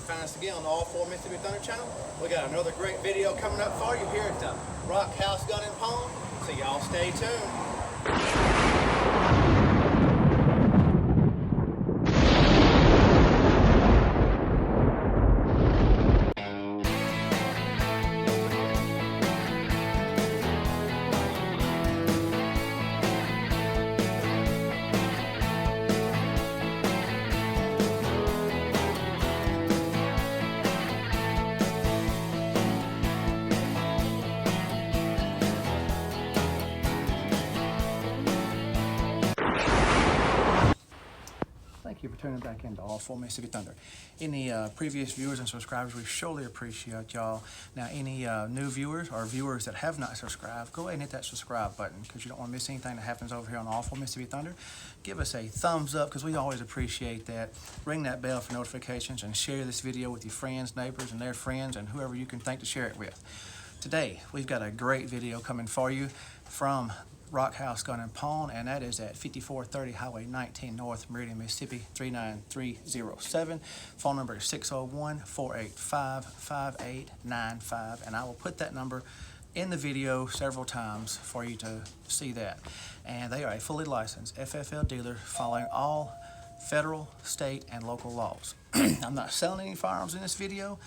find us again on the All 4 Mississippi Thunder channel. We got another great video coming up for you here at the Rock House Gun and Pawn. So y'all stay tuned. Thank you for tuning back into All 4 Mississippi Thunder. Any previous viewers and subscribers, we surely appreciate y'all. Now, any new viewers or viewers that have not subscribed, go ahead and hit that subscribe button because you don't want to miss anything that happens over here on All 4 Mississippi Thunder. Give us a thumbs up because we always appreciate that. Ring that bell for notifications and share this video with your friends, neighbors, and their friends, and whoever you can think to share it with. Today, we've got a great video coming for you from Rock House Gun and Pawn, and that is at 5430 Highway 19 North, Meridian, Mississippi 39307. Phone number is 601-485-5895, and I will put that number in the video several times for you to see that. And they are a fully licensed FFL dealer following all federal, state, and local laws. I'm not selling any firearms in this video,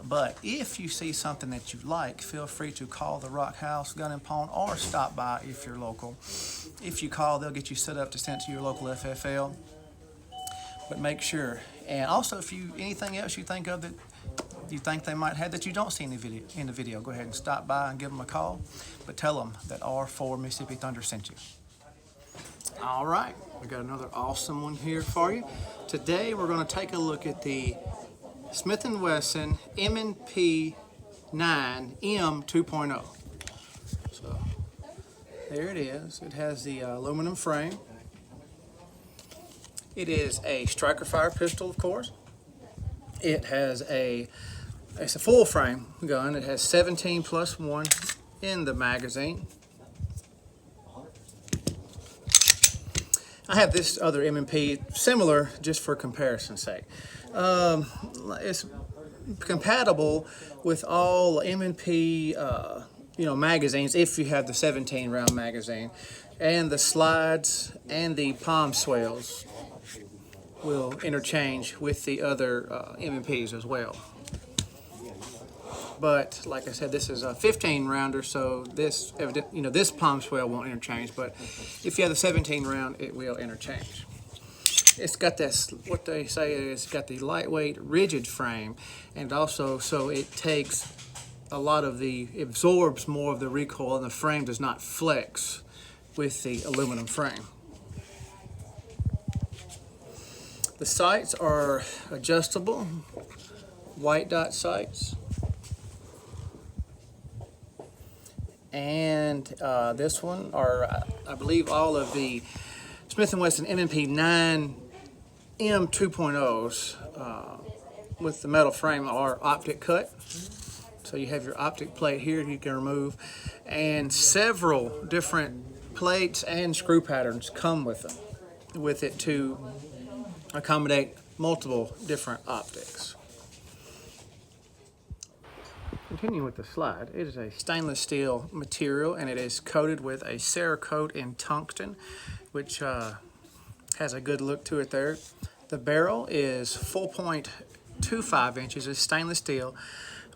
but if you see something that you like, feel free to call the Rock House Gun and Pawn or stop by if you're local. If you call, they'll get you set up to send to your local FFL. But make sure, and also if you anything else you think of that you think they might have that you don't see in the video, go ahead and stop by and give them a call. But tell them that R4 Mississippi Thunder sent you. All right, we got another awesome one here for you. Today we're going to take a look at the Smith Wesson M&P9 M2.0. So there it is. It has the aluminum frame. It is a striker fire pistol, of course. It's a full frame gun. It has 17+1 in the magazine. I have this other M&P similar just for comparison's sake. It's compatible with all M&P magazines if you have the 17 round magazine, and the slides and the palm swells will interchange with the other M&Ps as well. But like I said, this is a 15 rounder, so this this palm swell won't interchange. But if you have the 17 round, it will interchange. It's got this, what they say is, it's got the lightweight, rigid frame, and also so it takes absorbs more of the recoil, and the frame does not flex with the aluminum frame. The sights are adjustable, white dot sights. And this one, I believe all of the Smith Wesson M&P9 M2.0s with the metal frame are optic cut. So you have your optic plate here you can remove, and several different plates and screw patterns come with it to accommodate multiple different optics. Continuing with the slide, it is a stainless steel material, and it is coated with a Cerakote in tungsten, which has a good look to it there. The barrel is 4.25 inches, it's stainless steel,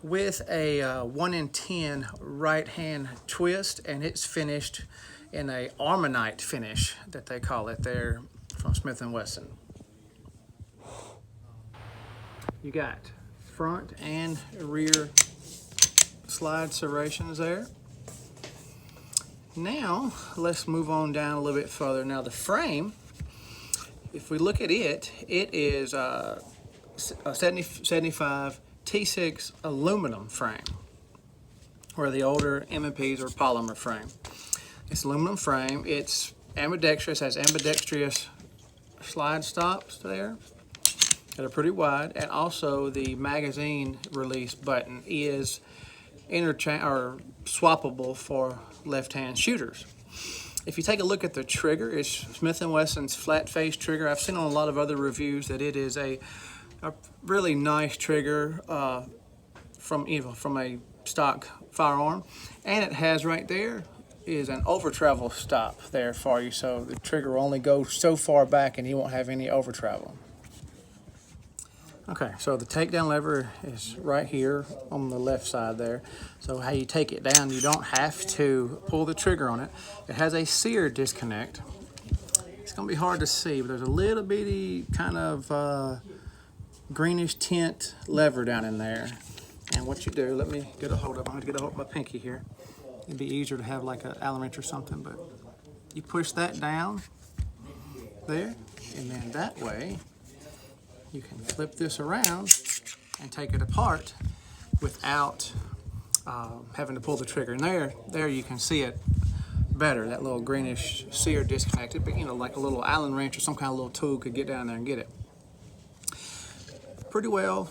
with a 1 in 10 right hand twist, and it's finished in a Armonite finish that they call it there from Smith & Wesson. You got front and rear slide serrations there. Now let's move on down a little bit further. Now the frame, if we look at it, it is a 75 T6 aluminum frame, where the older M&Ps are polymer frame. It's aluminum frame. It's ambidextrous, has ambidextrous slide stops there that are pretty wide, and also the magazine release button is swappable for left-hand shooters. If you take a look at the trigger, it's Smith & Wesson's flat face trigger. I've seen on a lot of other reviews that it is a a really nice trigger from a stock firearm, and it has right there is an over travel stop there for you, so the trigger will only go so far back and you won't have any over travel. Okay, so the takedown lever is right here on the left side there. So how you take it down, you don't have to pull the trigger on it. It has a sear disconnect. It's going to be hard to see, but there's a little bitty kind of greenish tint lever down in there. And what you do, let me get a hold of it. I'm going to get a hold of my pinky here. It'd be easier to have like an Allen wrench or something, but you push that down there, and then that way you can flip this around and take it apart without having to pull the trigger. And there you can see it better, that little greenish sear disconnected, but you know, like a little Allen wrench or some kind of little tool could get down there and get it. Pretty well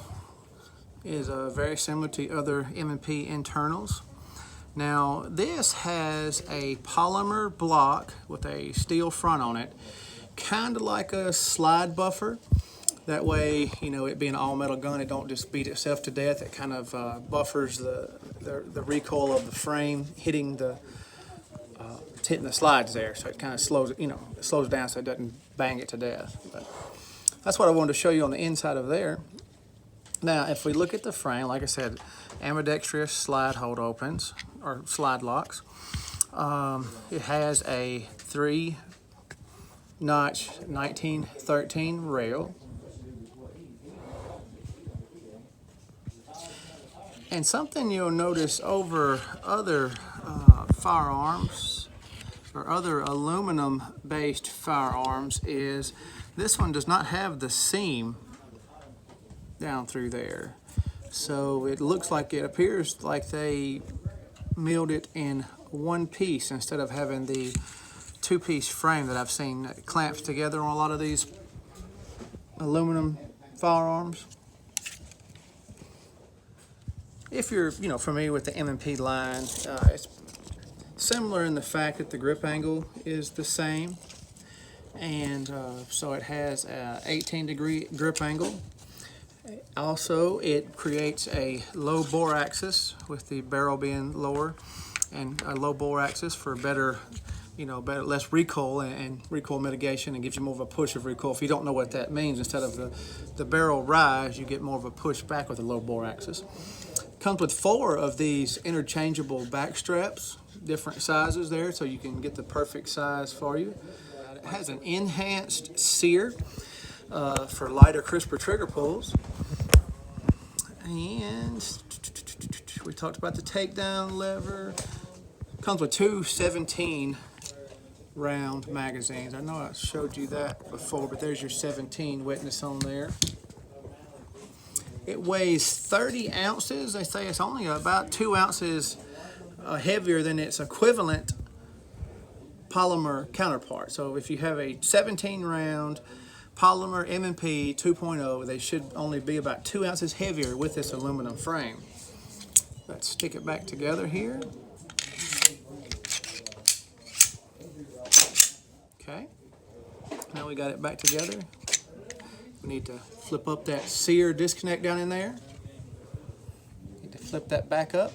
is very similar to other M&P internals. Now this has a polymer block with a steel front on it, kind of like a slide buffer. That way, you know, it being an all-metal gun, it don't just beat itself to death. It kind of buffers the recoil of the frame hitting the slides there, so it kind of slows it, you know, it slows down so it doesn't bang it to death. But that's what I wanted to show you on the inside of there. Now, if we look at the frame, like I said, ambidextrous slide hold opens or slide locks. It has a 3-notch 1913 rail. And something you'll notice over other firearms or other aluminum-based firearms is this one does not have the seam down through there. So it looks like, it appears like they milled it in one piece instead of having the two-piece frame that I've seen that clamps together on a lot of these aluminum firearms. If you're, you know, familiar with the M&P line, it's similar in the fact that the grip angle is the same, and so it has an 18-degree grip angle. Also, it creates a low bore axis with the barrel being lower, and a low bore axis for better, you know, less recoil and recoil mitigation, and gives you more of a push of recoil. If you don't know what that means, instead of the barrel rise, you get more of a push back with a low bore axis. Comes with 4 of these interchangeable back straps, different sizes there, so you can get the perfect size for you. It has an enhanced sear for lighter, crisper trigger pulls. And we talked about the takedown lever. Comes with 2 17-round magazines. I know I showed you that before, but there's your 17 witness on there. It weighs 30 ounces. They say it's only about 2 ounces heavier than its equivalent polymer counterpart. So if you have a 17-round polymer M&P 2.0, they should only be about 2 ounces heavier with this aluminum frame. Let's stick it back together here. Okay, now we got it back together. We need to flip up that sear disconnect down in there. Need to flip that back up.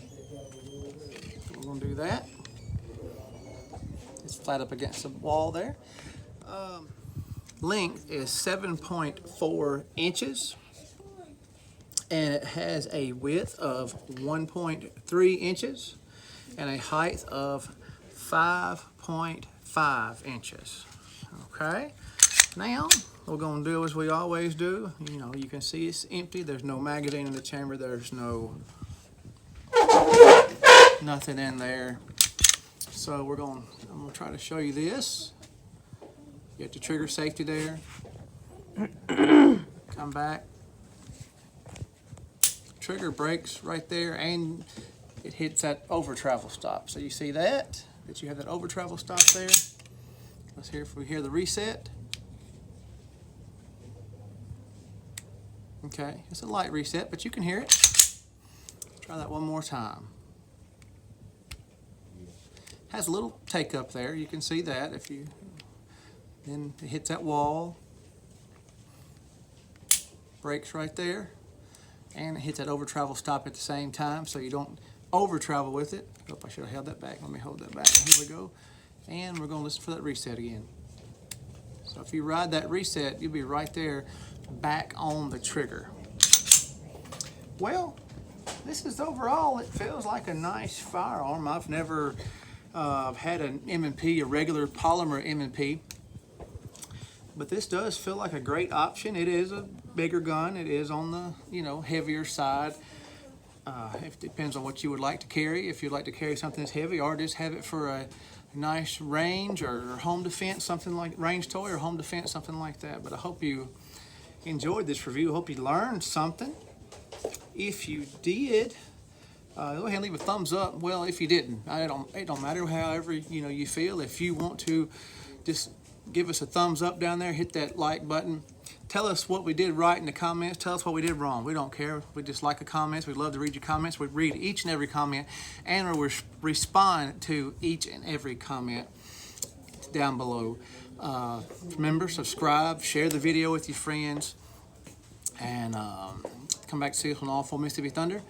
We're going to do that. It's flat up against the wall there. Length is 7.4 inches, and it has a width of 1.3 inches and a height of 5.5 inches. Okay, now what we're going to do as we always do, you know, you can see it's empty. There's no magazine in the chamber. There's nothing in there. So I'm going to try to show you this. You got your trigger safety there. Come back. Trigger breaks right there, and it hits that over travel stop. So you see that you have that over travel stop there. Let's hear if we hear the reset. Okay, it's a light reset, but you can hear it. Try that one more time. Has a little take up there. You can see that if you, then it hits that wall. brakes right there, and it hits that over travel stop at the same time, so you don't over travel with it. Oh, I should have held that back. Let me hold that back. Here we go. And we're going to listen for that reset again. So if you ride that reset, you'll be right there back on the trigger. Well, this is overall, it feels like a nice firearm. I've never had an M&P, a regular polymer M&P, but this does feel like a great option. It is a bigger gun. It is on the, you know, heavier side. It depends on what you would like to carry. If you'd like to carry something that's heavy, or just have it for a nice range or home defense, something like range toy or home defense, something like that. But I hope you enjoyed this review. I hope you learned something. If you did, go ahead and leave a thumbs up. Well, if you didn't, it don't matter. However you feel. If you want to, just give us a thumbs up down there. Hit that like button. Tell us what we did right in the comments. Tell us what we did wrong. We don't care. We just like the comments. We love to read your comments. We read each and every comment, and we respond to each and every comment down below. Remember, subscribe, share the video with your friends, and come back to see us on All Full Mississippi Thunder.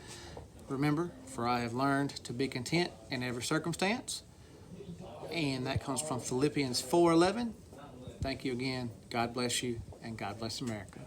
Remember, for I have learned to be content in every circumstance. And that comes from Philippians 4:11. Thank you again. God bless you, and God bless America.